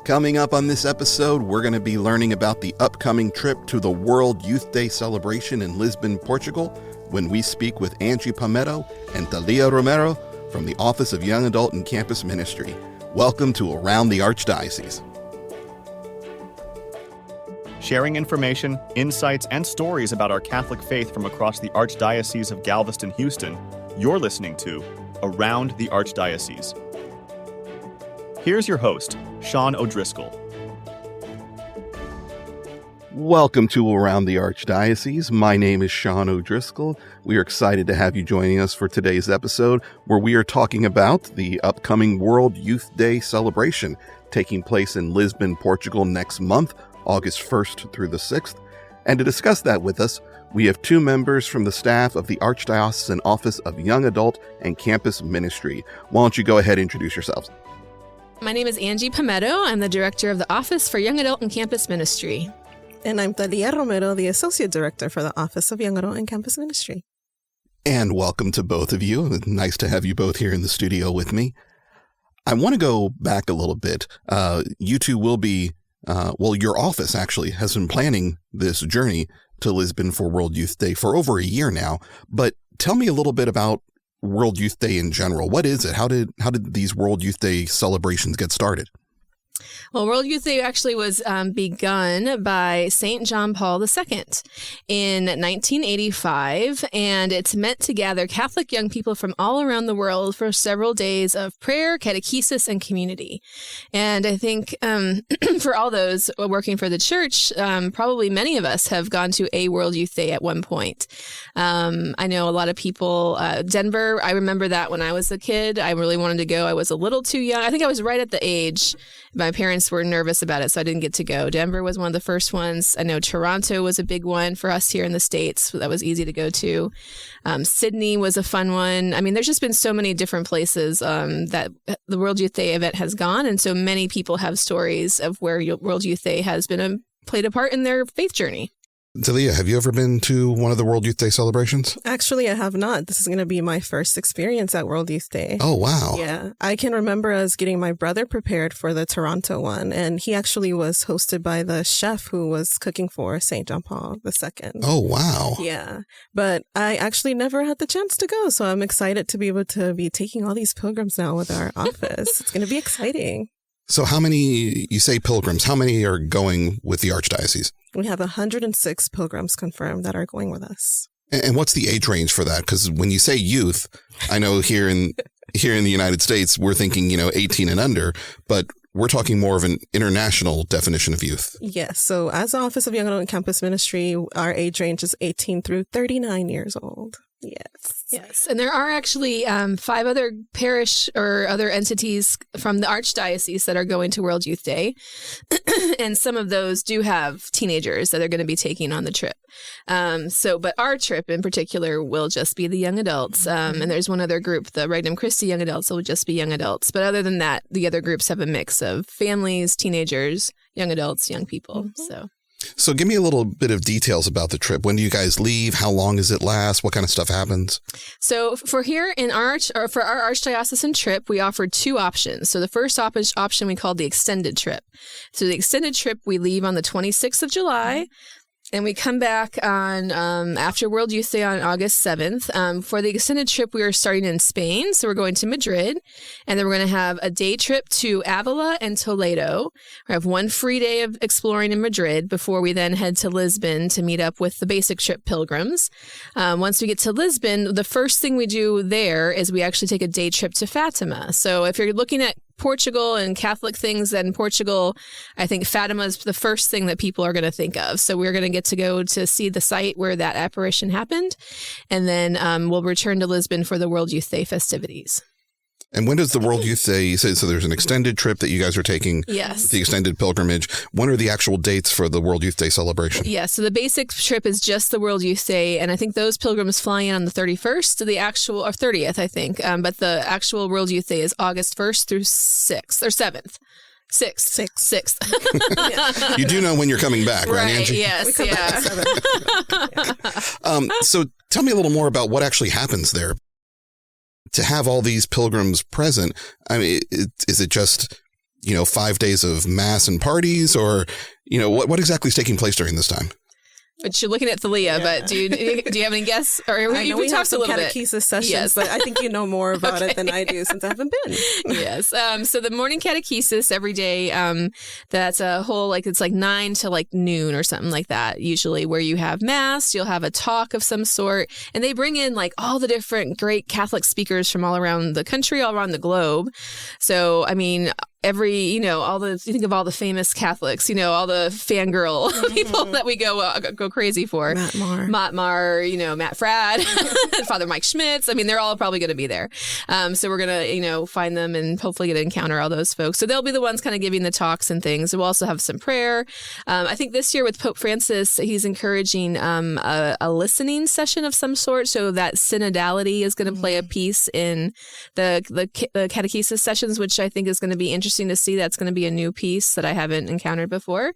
Coming up on this episode, we're going to be learning about the upcoming trip to the World Youth Day celebration in Lisbon, Portugal, when we speak with Angie Pometto and Thalia Romero from the Office of Young Adult and Campus Ministry. Welcome to Around the Archdiocese. Sharing information, insights, and stories about our Catholic faith from across the Archdiocese of Galveston-Houston, you're listening to Around the Archdiocese. Here's your host, Sean O'Driscoll. Welcome to Around the Archdiocese. My name is Sean O'Driscoll. We are excited to have you joining us for today's episode, where we are talking about the upcoming World Youth Day celebration taking place in Lisbon, Portugal next month, August 1st through the 6th. And to discuss that with us, we have two members from the staff of the Archdiocesan Office of Young Adult and Campus Ministry. Why don't you go ahead and introduce yourselves? My name is Angie Pometto. I'm the director of the Office for Young Adult and Campus Ministry. And I'm Thalia Romero, the Associate Director for the Office of Young Adult and Campus Ministry. And welcome to both of you. Nice to have you both here in the studio with me. I want to go back a little bit. You two will be, your office actually has been planning this journey to Lisbon for World Youth Day for over a year now. But tell me a little bit about World Youth Day in general. What is it? How did these World Youth Day celebrations get started? Well, World Youth Day actually was begun by St. John Paul II in 1985, and it's meant to gather Catholic young people from all around the world for several days of prayer, catechesis, and community. And I think for all those working for the church, probably many of us have gone to a World Youth Day at one point. I know a lot of people, Denver, I remember that when I was a kid. I really wanted to go. I was a little too young. I think I was right at the age. My parents were nervous about it, so I didn't get to go. Denver was one of the first ones. I know Toronto was a big one for us here in the States. So that was easy to go to. Sydney was a fun one. I mean, there's just been so many different places that the World Youth Day event has gone. And so many people have stories of where World Youth Day has been played a part in their faith journey. Thalia, have you ever been to one of the World Youth Day celebrations? Actually, I have not. This is going to be my first experience at World Youth Day. Oh, wow. Yeah. I can remember us getting my brother prepared for the Toronto one, and he actually was hosted by the chef who was cooking for St. John Paul II. Oh, wow. Yeah. But I actually never had the chance to go, so I'm excited to be able to be taking all these pilgrims now with our office. It's going to be exciting. So how many, you say pilgrims, how many are going with the Archdiocese? We have 106 pilgrims confirmed that are going with us. And what's the age range for that? Because when you say youth, I know here in the United States, we're thinking, 18 and under, but we're talking more of an international definition of youth. Yes. So as the Office of Young Adult and Campus Ministry, our age range is 18 through 39 years old. Yes. And there are actually 5 other parish or other entities from the Archdiocese that are going to World Youth Day. And some of those do have teenagers that are going to be taking on the trip. But our trip in particular will just be the young adults. And there's one other group, the Regnum Christi young adults, will just be young adults. But other than that, the other groups have a mix of families, teenagers, young adults, young people. Mm-hmm. So give me a little bit of details about the trip. When do you guys leave? How long does it last? What kind of stuff happens? So for our Archdiocesan trip, we offered 2 options. So the first option we called the extended trip. So the extended trip, we leave on the 26th of July. And we come back on after World Youth Day on August 7th. For the extended trip, we are starting in Spain. So we're going to Madrid. And then we're going to have a day trip to Avila and Toledo. We have one free day of exploring in Madrid before we then head to Lisbon to meet up with the basic trip pilgrims. Once we get to Lisbon, the first thing we do there is we actually take a day trip to Fatima. So if you're looking at Portugal and Catholic things in Portugal, I think Fatima is the first thing that people are going to think of. So we're going to get to go to see the site where that apparition happened. And then we'll return to Lisbon for the World Youth Day festivities. And when does the World Youth Day, you say, so there's an extended trip that you guys are taking, yes, the extended pilgrimage. When are the actual dates for the World Youth Day celebration? Yeah, so the basic trip is just the World Youth Day, and I think those pilgrims fly in on the 31st, or 30th, I think. But the actual World Youth Day is August 1st through 6th, or 7th. Sixth. You do know when you're coming back, right, Angie? Yes, yeah. So tell me a little more about what actually happens there. To have all these pilgrims present, I mean, is it just 5 days of mass and parties, or, what exactly is taking place during this time? But you're looking at Thalia, but do you have any guess? Or I know we have some catechesis sessions, yes. But I think you know more about it than I do since I haven't been. Yes. So the morning catechesis every day, that's a whole, it's 9 to noon or something like that, usually, where you have mass, you'll have a talk of some sort, and they bring in all the different great Catholic speakers from all around the country, all around the globe. So, I mean, you think of all the famous Catholics, all the fangirl people that we go crazy for. Matt Marr, Matt Fradd, Father Mike Schmitz. I mean, they're all probably going to be there. So we're going to, find them and hopefully get to encounter all those folks. So they'll be the ones kind of giving the talks and things. We'll also have some prayer. I think this year with Pope Francis, he's encouraging a listening session of some sort. So that synodality is going to play a piece in the catechesis sessions, which I think is going to be interesting to see. That's going to be a new piece that I haven't encountered before.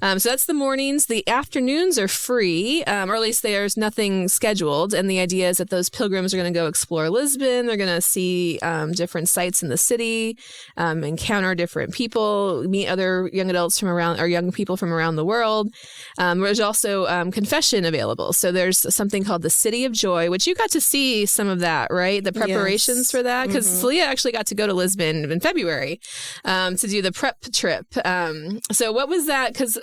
So that's the mornings. The afternoons are free, or at least there's nothing scheduled. And the idea is that those pilgrims are going to go explore Lisbon. They're going to see different sites in the city, encounter different people, meet other young adults from around, or young people from around the world. There's also confession available. So there's something called the City of Joy, which you got to see some of that, right? The preparations for that, because Thalia actually got to go to Lisbon in February to do the prep trip. So what was that? Because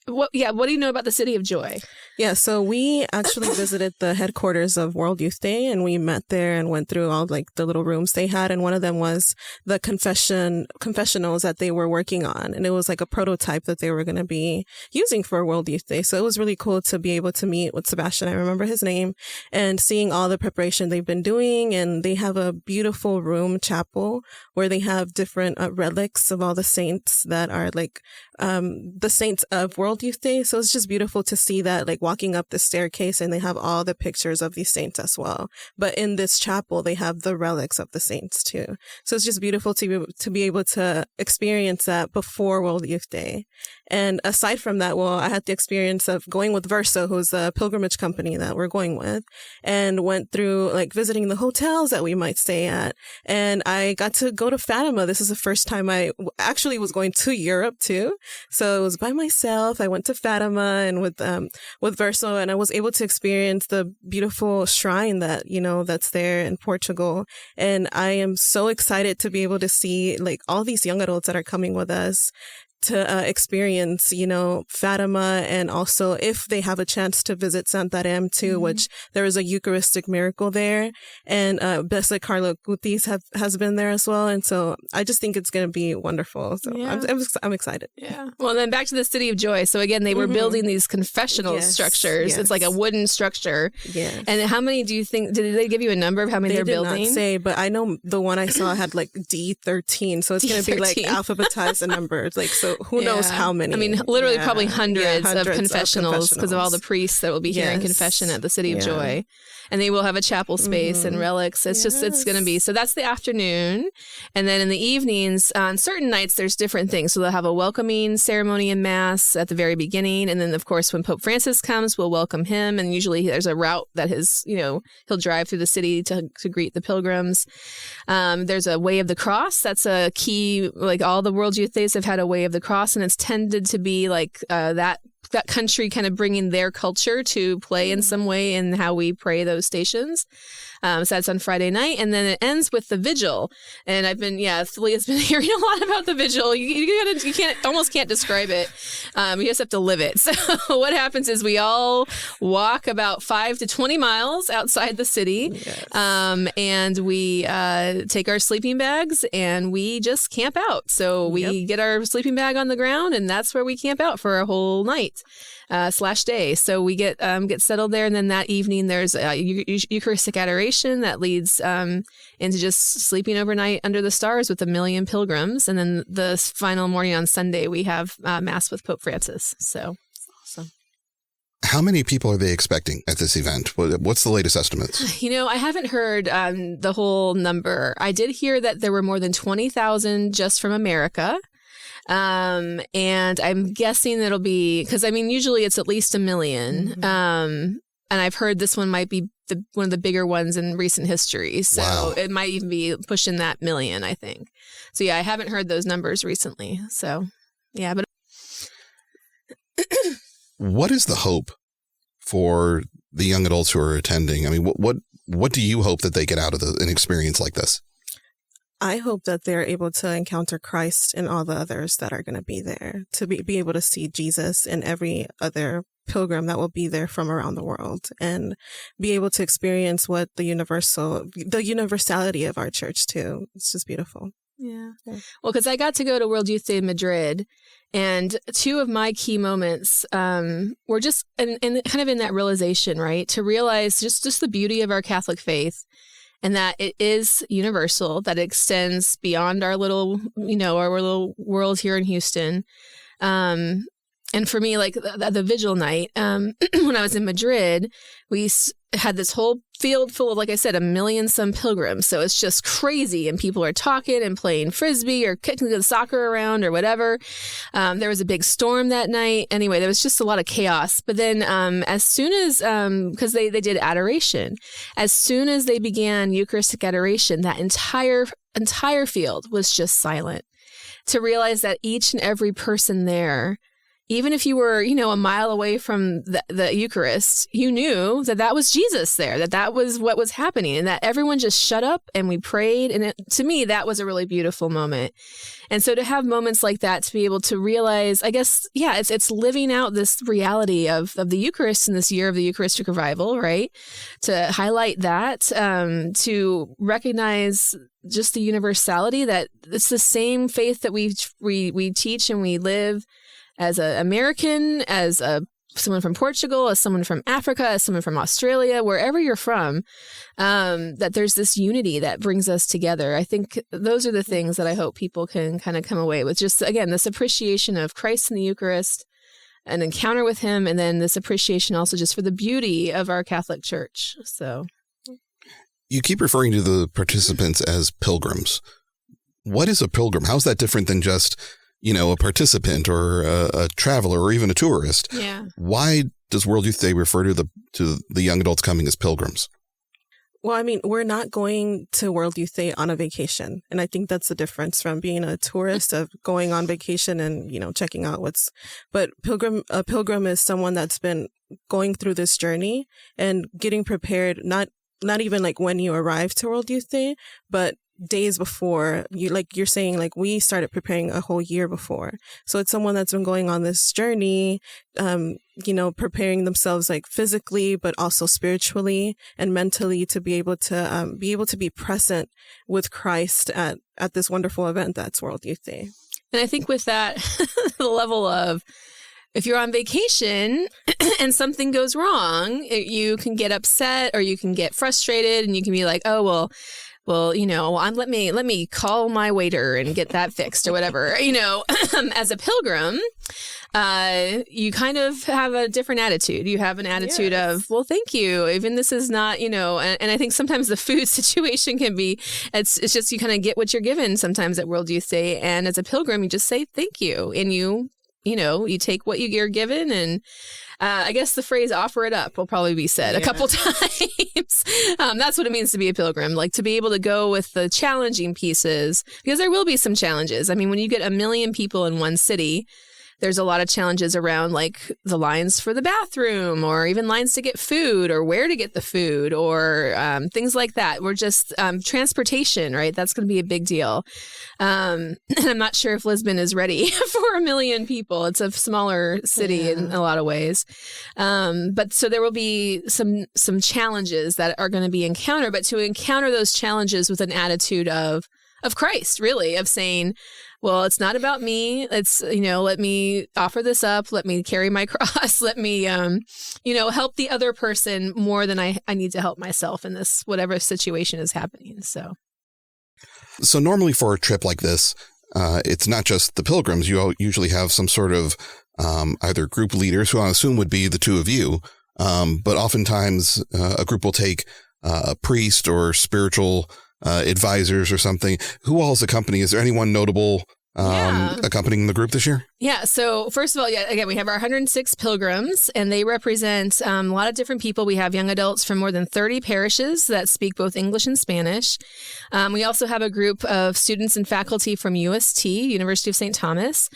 what do you know about the City of Joy? Yeah, so we actually visited the headquarters of World Youth Day, and we met there and went through all the little rooms they had, and one of them was the confessionals that they were working on, and it was a prototype that they were going to be using for World Youth Day. So it was really cool to be able to meet with Sebastian, I remember his name, and seeing all the preparation they've been doing. And they have a beautiful room chapel where they have different relics of all the saints that are the saints of World Youth Day. So it's just beautiful to see that, walking up the staircase, and they have all the pictures of these saints as well. But in this chapel, they have the relics of the saints too. So it's just beautiful to be able to experience that before World Youth Day. And aside from that, I had the experience of going with Verso, who's a pilgrimage company that we're going with, and went through visiting the hotels that we might stay at. And I got to go to Fatima. This is the first time I actually was going to Europe too. So it was by myself. I went to Fatima and with Verso, and I was able to experience the beautiful shrine that, that's there in Portugal. And I am so excited to be able to see all these young adults that are coming with us to experience, Fatima, and also if they have a chance to visit Santarém too, which there is a Eucharistic miracle there, and Blessed Carlo Acutis has been there as well, and so I just think it's going to be wonderful. So I'm excited. Yeah. Well, then back to the City of Joy. So again, they were building these confessional structures. Yes. It's like a wooden structure. Yeah. And how many do you think? Did they give you a number of how many they're building? They did not say, but I know the one I saw had D13, so it's going to be alphabetized and numbered. So who knows how many? I mean, literally probably hundreds of confessionals because of all the priests that will be hearing confession at the City of Joy. And they will have a chapel space and relics. It's it's going to be. So that's the afternoon. And then in the evenings, on certain nights, there's different things. So they'll have a welcoming ceremony and mass at the very beginning. And then, of course, when Pope Francis comes, we'll welcome him. And usually there's a route that he'll drive through the city to greet the pilgrims. There's a Way of the Cross. That's a key, all the World Youth Days have had a Way of the Cross. And it's tended to be that country kind of bringing their culture to play in some way in how we pray those stations. So that's on Friday night. And then it ends with the vigil. And Thalia's been hearing a lot about the vigil. You almost can't describe it. You just have to live it. So what happens is we all walk about 5 to 20 miles outside the city. Yes. And we take our sleeping bags and we just camp out. So we get our sleeping bag on the ground, and that's where we camp out for a whole night. /day. So we get settled there, and then that evening there's a Eucharistic adoration that leads into just sleeping overnight under the stars with 1 million pilgrims, and then the final morning on Sunday we have Mass with Pope Francis. So awesome. How many people are they expecting at this event? What's the latest estimates? I haven't heard the whole number. I did hear that there were more than 20,000 just from America. And I'm guessing it'll be, because usually it's at least 1 million. I've heard this one might be one of the bigger ones in recent history. So Wow. It might even be pushing that million, I think. So yeah, I haven't heard those numbers recently. So yeah, but What is the hope for the young adults who are attending? I mean, what do you hope that they get out of an experience like this? I hope that they're able to encounter Christ and all the others that are going to be there, to be able to see Jesus in every other pilgrim that will be there from around the world, and be able to experience what the universality of our church too. It's just beautiful. yeah. Well, because I got to go to World Youth Day in Madrid, and two of my key moments were just in kind of in that realization, right? To realize just the beauty of our Catholic faith, and that it is universal, that it extends beyond our little world here in Houston. And for me, like the vigil night, when I was in Madrid, we had this whole field full of, like I said, 1 million some pilgrims. So it's just crazy. And people are talking and playing Frisbee or kicking the soccer around or whatever. There was a big storm that night. Anyway, there was just a lot of chaos. But then as soon as, because they did adoration, as soon as they began Eucharistic adoration, that entire field was just silent. To realize that each and every person there, even if you were, a mile away from the Eucharist, you knew that was Jesus there, that was what was happening, and that everyone just shut up and we prayed. And to me, that was a really beautiful moment. And so to have moments like that, to be able to realize, I guess, yeah, it's living out this reality of the Eucharist in this year of the Eucharistic revival, right? To highlight that, to recognize just the universality, that it's the same faith that we teach and we live as an American, as someone from Portugal, as someone from Africa, as someone from Australia, wherever you're from, that there's this unity that brings us together. I think those are the things that I hope people can kind of come away with. Just, again, this appreciation of Christ in the Eucharist, an encounter with him, and then this appreciation also just for the beauty of our Catholic Church. So You keep referring to the participants as pilgrims. What is a pilgrim? How's that different than just a participant or a traveler or even a tourist? Yeah. Why does World Youth Day refer to the young adults coming as pilgrims? Well, I mean, we're not going to World Youth Day on a vacation. And I think that's the difference from being a tourist, of going on vacation and, checking out but a pilgrim is someone that's been going through this journey and getting prepared, not even like when you arrive to World Youth Day, but days before. You're saying, we started preparing a whole year before. So it's someone that's been going on this journey, preparing themselves physically, but also spiritually and mentally, to be able to be present with Christ at this wonderful event that's World Youth Day. And I think with that, the level of, if you're on vacation and something goes wrong, you can get upset or you can get frustrated, and you can be like, oh, well, let me call my waiter and get that fixed or whatever. As a pilgrim, you kind of have a different attitude. You have an attitude of, well, thank you. Even this is not, and I think sometimes the food situation can be, it's just, you kind of get what you're given sometimes at World Youth Day. And as a pilgrim, you just say thank you. And you take what you're given, and I guess the phrase "offer it up" will probably be said a couple times. That's what it means to be a pilgrim, to be able to go with the challenging pieces, because there will be some challenges. I mean, when you get 1 million people in one city, there's a lot of challenges around the lines for the bathroom, or even lines to get food, or where to get the food, or things like that. We're just transportation, right? That's going to be a big deal. And I'm not sure if Lisbon is ready for 1 million people. It's a smaller city in a lot of ways. But so there will be some challenges that are going to be encountered, but to encounter those challenges with an attitude of Christ, really, of saying, well, it's not about me. It's, let me offer this up. Let me carry my cross. Let me, help the other person more than I need to help myself in this, whatever situation is happening. So normally for a trip like this, it's not just the pilgrims. You usually have some sort of either group leaders, who I assume would be the two of you, but oftentimes a group will take a priest or spiritual advisors or something. Who all is accompanying? Is there anyone notable accompanying the group this year? Yeah. So first of all, again, we have our 106 pilgrims, and they represent a lot of different people. We have young adults from more than 30 parishes that speak both English and Spanish. We also have a group of students and faculty from UST, University of St. Thomas.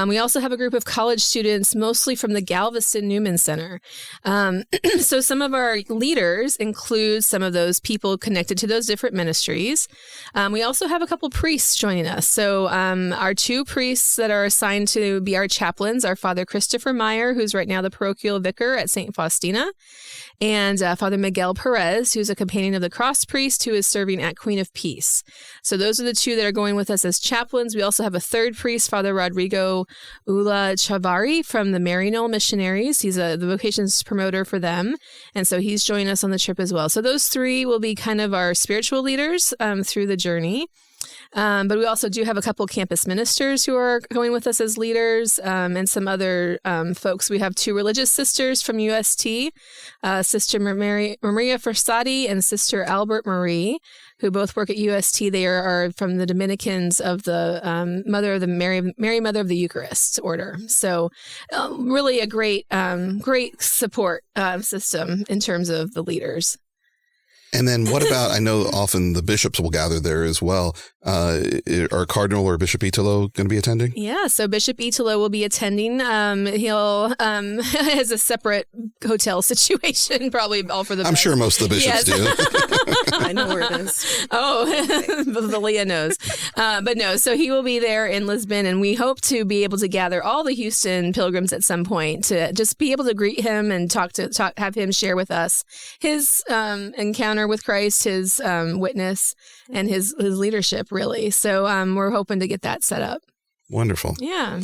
We also have a group of college students, mostly from the Galveston-Newman Center. So some of our leaders include some of those people connected to those different ministries. We also have a couple priests joining us. So our two priests that are assigned to be our chaplains are Father Christopher Meyer, who's right now the parochial vicar at St. Faustina, and Father Miguel Perez, who's a companion of the cross priest who is serving at Queen of Peace. So those are the two that are going with us as chaplains. We also have a third priest, Father Rodrigo Ula Chavari from the Maryknoll Missionaries. He's the vocations promoter for them. And so he's joining us on the trip as well. So those three will be kind of our spiritual leaders through the journey. But we also do have a couple campus ministers who are going with us as leaders, and some other folks. We have two religious sisters from UST, Sister Maria Forsati and Sister Albert Marie, who both work at UST. They are from the Dominicans of the Mother of the Mary Mother of the Eucharist order. So really a great support system in terms of the leaders. And then what about, I know often the bishops will gather there as well. Are Cardinal or Bishop Italo going to be attending? Yeah, so Bishop Italo will be attending. He'll has a separate hotel situation, probably all for the I'm best. sure most of the bishops do. I know where it is. Oh, Thalia knows. But no, so he will be there in Lisbon, and we hope to be able to gather all the Houston pilgrims at some point to just be able to greet him and have him share with us his encounter with Christ, his witness, and his leadership, really. So we're hoping to get that set up. Wonderful. Yeah.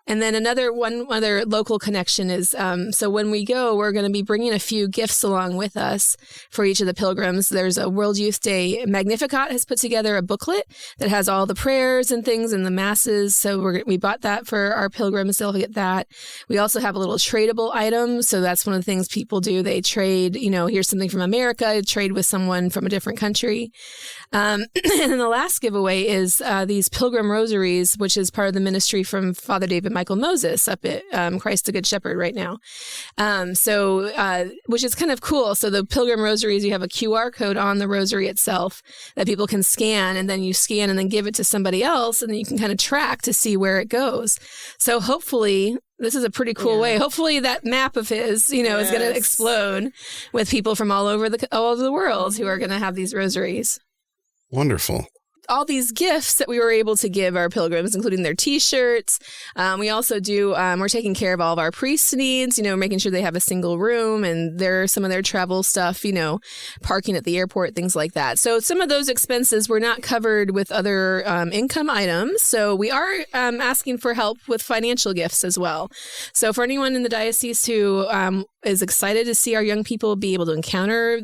And then one other local connection is, so when we go, we're going to be bringing a few gifts along with us for each of the pilgrims. There's a World Youth Day. Magnificat has put together a booklet that has all the prayers and things and the masses. So we bought that for our pilgrims. They'll get that. We also have a little tradable item. So that's one of the things people do. They trade, here's something from America, trade with someone from a different country. And then the last giveaway is these pilgrim rosaries, which is part of the ministry from Father David Michael Moses up at Christ the Good Shepherd right now. Which is kind of cool. So the pilgrim rosaries, you have a QR code on the rosary itself that people can scan, and then you scan and then give it to somebody else, and then you can kind of track to see where it goes. So hopefully this is a pretty cool way. Hopefully that map of his, is going to explode with people from all over the world who are going to have these rosaries. Wonderful. All these gifts that we were able to give our pilgrims, including their T-shirts. We also do, we're taking care of all of our priests' needs, making sure they have a single room, and some of their travel stuff, parking at the airport, things like that. So some of those expenses were not covered with other income items. So we are asking for help with financial gifts as well. So for anyone in the diocese who is excited to see our young people be able to encounter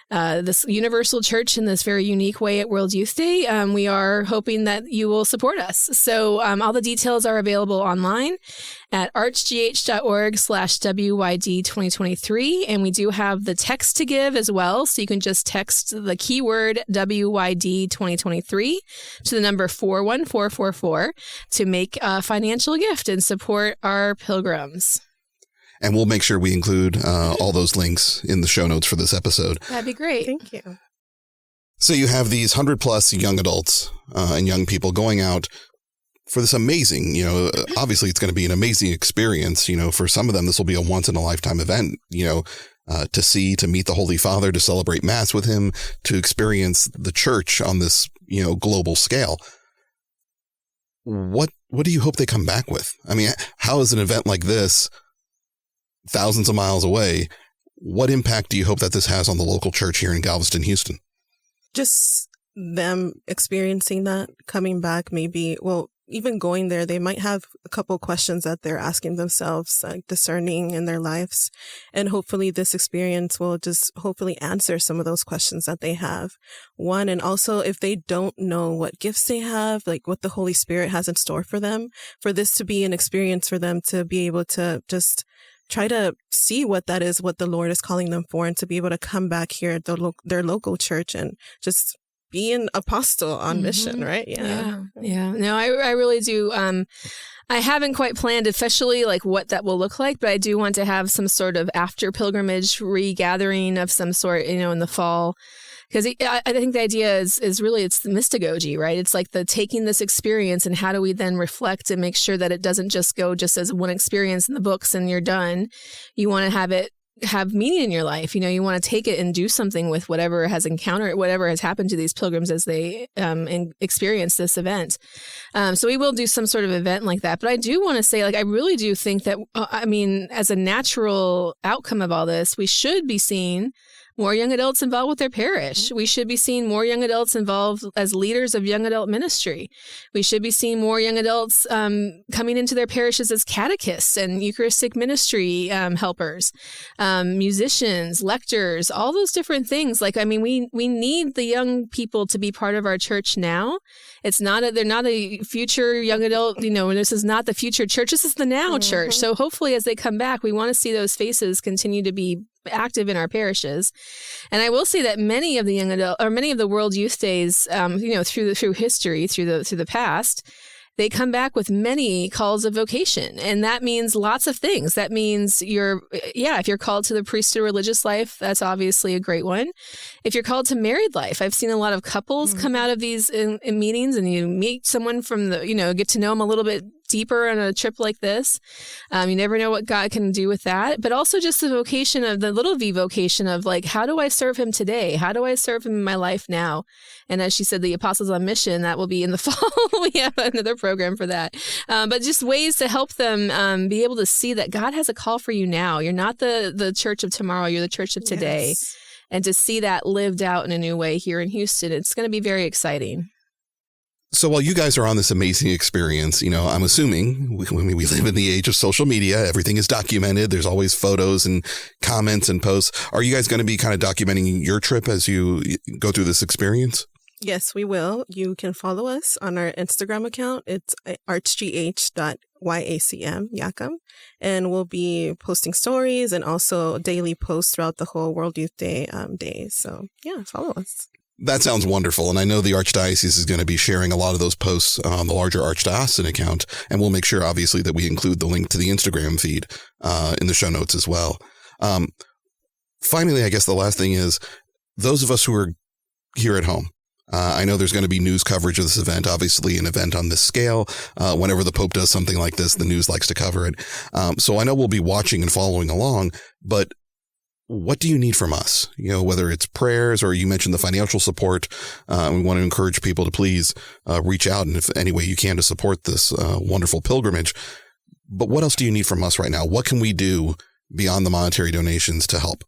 this universal church in this very unique way at World Youth Day, we are hoping that you will support us. So all the details are available online at archgh.org/WYD2023. And we do have the text to give as well. So you can just text the keyword WYD2023 to the number 41444 to make a financial gift and support our pilgrims. And we'll make sure we include all those links in the show notes for this episode. That'd be great. Thank you. So you have these 100+ young adults and young people going out for this amazing, obviously it's going to be an amazing experience. For some of them, this will be a once-in-a-lifetime event, to meet the Holy Father, to celebrate Mass with him, to experience the church on this, global scale. What do you hope they come back with? I mean, how is an event like this, thousands of miles away, what impact do you hope that this has on the local church here in Galveston-Houston? Just them experiencing that, coming back, maybe, even going there, they might have a couple questions that they're asking themselves, like discerning in their lives. And hopefully this experience will just hopefully answer some of those questions that they have. One, and also if they don't know what gifts they have, like what the Holy Spirit has in store for them, for this to be an experience for them to be able to just try to see what that is, what the Lord is calling them for, and to be able to come back here at their local church and just be an apostle on mission, right? Yeah. No, I really do. I haven't quite planned officially like what that will look like, but I do want to have some sort of after pilgrimage regathering of some sort, in the fall. Because I think the idea is really, it's the mystagogy, right? It's like the taking this experience and how do we then reflect and make sure that it doesn't just go just as one experience in the books and you're done. You want to have it have meaning in your life. You want to take it and do something with whatever has happened to these pilgrims as they experience this event. So we will do some sort of event like that. But I do want to say, I really do think that, as a natural outcome of all this, we should be seeing more young adults involved with their parish. We should be seeing more young adults involved as leaders of young adult ministry. We should be seeing more young adults coming into their parishes as catechists and Eucharistic ministry helpers, musicians, lectors, all those different things. We need the young people to be part of our church now. They're not a future young adult, this is not the future church. This is the now church. So hopefully as they come back, we want to see those faces continue to be active in our parishes. And I will say that many of the World Youth Days, through history, through the past, they come back with many calls of vocation. And that means lots of things. That means if you're called to the priesthood religious life, that's obviously a great one. If you're called to married life, I've seen a lot of couples come out of these in meetings, and you meet someone from get to know them a little bit deeper on a trip like this. You never know what God can do with that, but also just the vocation of the little v vocation of how do I serve him today? How do I serve him in my life now? And as she said, the Apostles on Mission, that will be in the fall. We have another program for that. But just ways to help them be able to see that God has a call for you now. You're not the church of tomorrow. You're the church of today. Yes. And to see that lived out in a new way here in Houston, it's going to be very exciting. So while you guys are on this amazing experience, I'm assuming we live in the age of social media. Everything is documented. There's always photos and comments and posts. Are you guys going to be kind of documenting your trip as you go through this experience? Yes, we will. You can follow us on our Instagram account. It's archgh.yacm, and we'll be posting stories and also daily posts throughout the whole World Youth Day days. So yeah, follow us. That sounds wonderful. And I know the Archdiocese is going to be sharing a lot of those posts on the larger Archdiocesan account. And we'll make sure, obviously, that we include the link to the Instagram feed in the show notes as well. Finally, I guess the last thing is those of us who are here at home. I know there's going to be news coverage of this event, obviously an event on this scale. Whenever the Pope does something like this, the news likes to cover it. So I know we'll be watching and following along, but what do you need from us? Whether it's prayers or you mentioned the financial support, we want to encourage people to please reach out and if any way you can to support this wonderful pilgrimage. But what else do you need from us right now? What can we do beyond the monetary donations to help?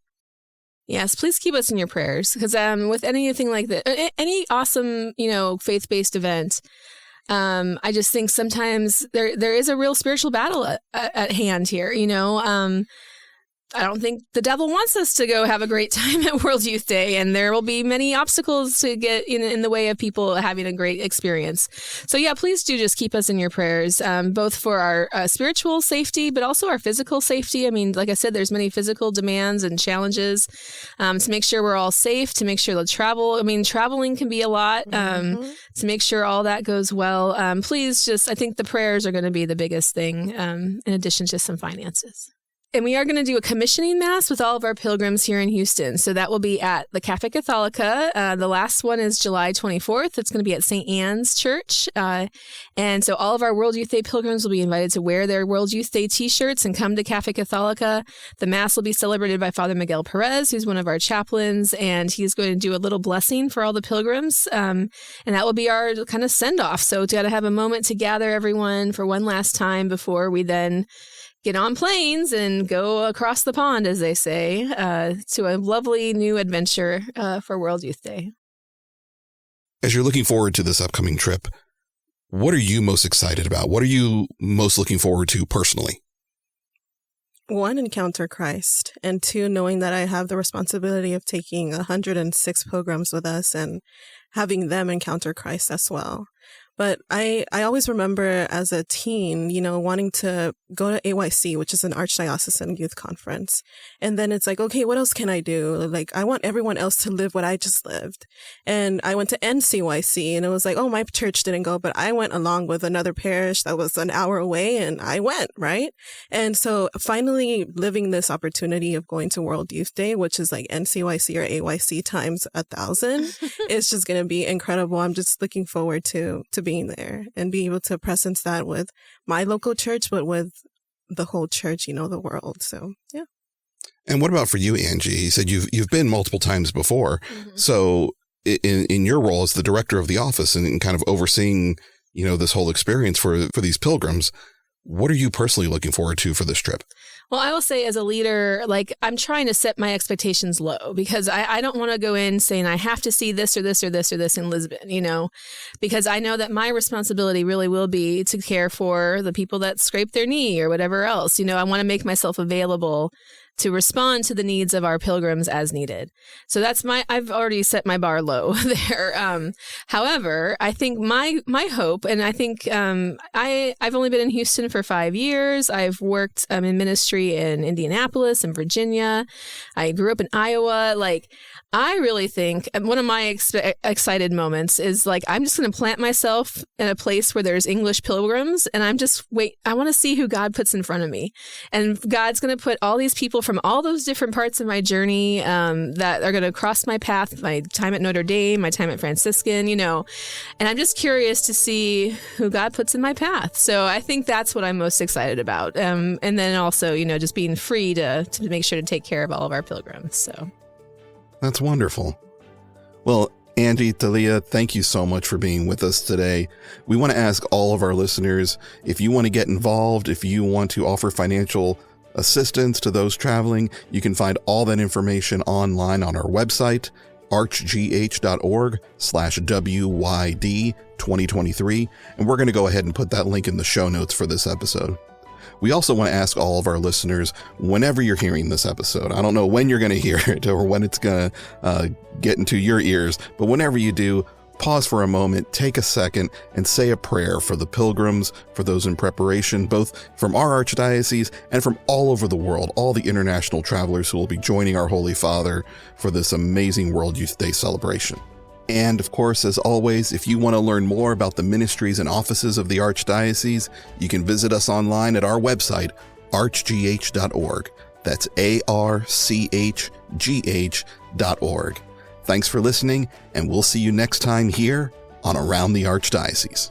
Yes, please keep us in your prayers because with anything like that, any awesome, faith-based event, I just think sometimes there is a real spiritual battle at hand here, I don't think the devil wants us to go have a great time at World Youth Day, and there will be many obstacles to get in the way of people having a great experience. So yeah, please do just keep us in your prayers, both for our spiritual safety, but also our physical safety. I mean, like I said, there's many physical demands and challenges to make sure we're all safe, to make sure the traveling can be a lot, to make sure all that goes well. Please I think the prayers are going to be the biggest thing, in addition to some finances. And we are going to do a commissioning mass with all of our pilgrims here in Houston. So that will be at the Cafe Catholica. The last one is July 24th. It's going to be at St. Anne's Church. And so all of our World Youth Day pilgrims will be invited to wear their World Youth Day t-shirts and come to Cafe Catholica. The mass will be celebrated by Father Miguel Perez, who's one of our chaplains, and he's going to do a little blessing for all the pilgrims. And that will be our kind of send-off. So we've got to have a moment to gather everyone for one last time before we then get on planes and go across the pond, as they say, to a lovely new adventure for World Youth Day. As you're looking forward to this upcoming trip, what are you most excited about? What are you most looking forward to personally? 1, encounter Christ, and 2, knowing that I have the responsibility of taking 106 pilgrims with us and having them encounter Christ as well. But I always remember as a teen, wanting to go to AYC, which is an Archdiocesan Youth Conference. And then it's like, okay, what else can I do? Like, I want everyone else to live what I just lived. And I went to NCYC, and it was like, oh, my church didn't go, but I went along with another parish that was an hour away, and I went, right? And so finally living this opportunity of going to World Youth Day, which is like NCYC or AYC times 1,000, it's just going to be incredible. I'm just looking forward to being there and being able to presence that with my local church, but with the whole church, the world. So, yeah. And what about for you, Angie? You said you've been multiple times before. Mm-hmm. So in your role as the director of the office and kind of overseeing, this whole experience for these pilgrims, what are you personally looking forward to for this trip? Well, I will say as a leader, like I'm trying to set my expectations low because I don't want to go in saying I have to see this or this or this or this in Lisbon, because I know that my responsibility really will be to care for the people that scrape their knee or whatever else. I want to make myself available to respond to the needs of our pilgrims as needed. So I've already set my bar low there. However, I think my hope, and I think I've only been in Houston for 5 years. I've worked in ministry in Indianapolis and Virginia. I grew up in Iowa. I really think one of my excited moments is I'm just going to plant myself in a place where there's English pilgrims, and I want to see who God puts in front of me. And God's going to put all these people from all those different parts of my journey that are going to cross my path, my time at Notre Dame, my time at Franciscan, and I'm just curious to see who God puts in my path. So I think that's what I'm most excited about. And then also, just being free to make sure to take care of all of our pilgrims. So. That's wonderful. Well, Angie, Thalia, thank you so much for being with us today. We want to ask all of our listeners, if you want to get involved, if you want to offer financial assistance to those traveling, you can find all that information online on our website, archgh.org/WYD 2023. And we're going to go ahead and put that link in the show notes for this episode. We also want to ask all of our listeners, whenever you're hearing this episode, I don't know when you're going to hear it or when it's going to get into your ears, but whenever you do, pause for a moment, take a second, and say a prayer for the pilgrims, for those in preparation, both from our Archdiocese and from all over the world, all the international travelers who will be joining our Holy Father for this amazing World Youth Day celebration. And of course, as always, if you want to learn more about the ministries and offices of the Archdiocese, you can visit us online at our website, archgh.org. That's archgh.org. Thanks for listening, and we'll see you next time here on Around the Archdiocese.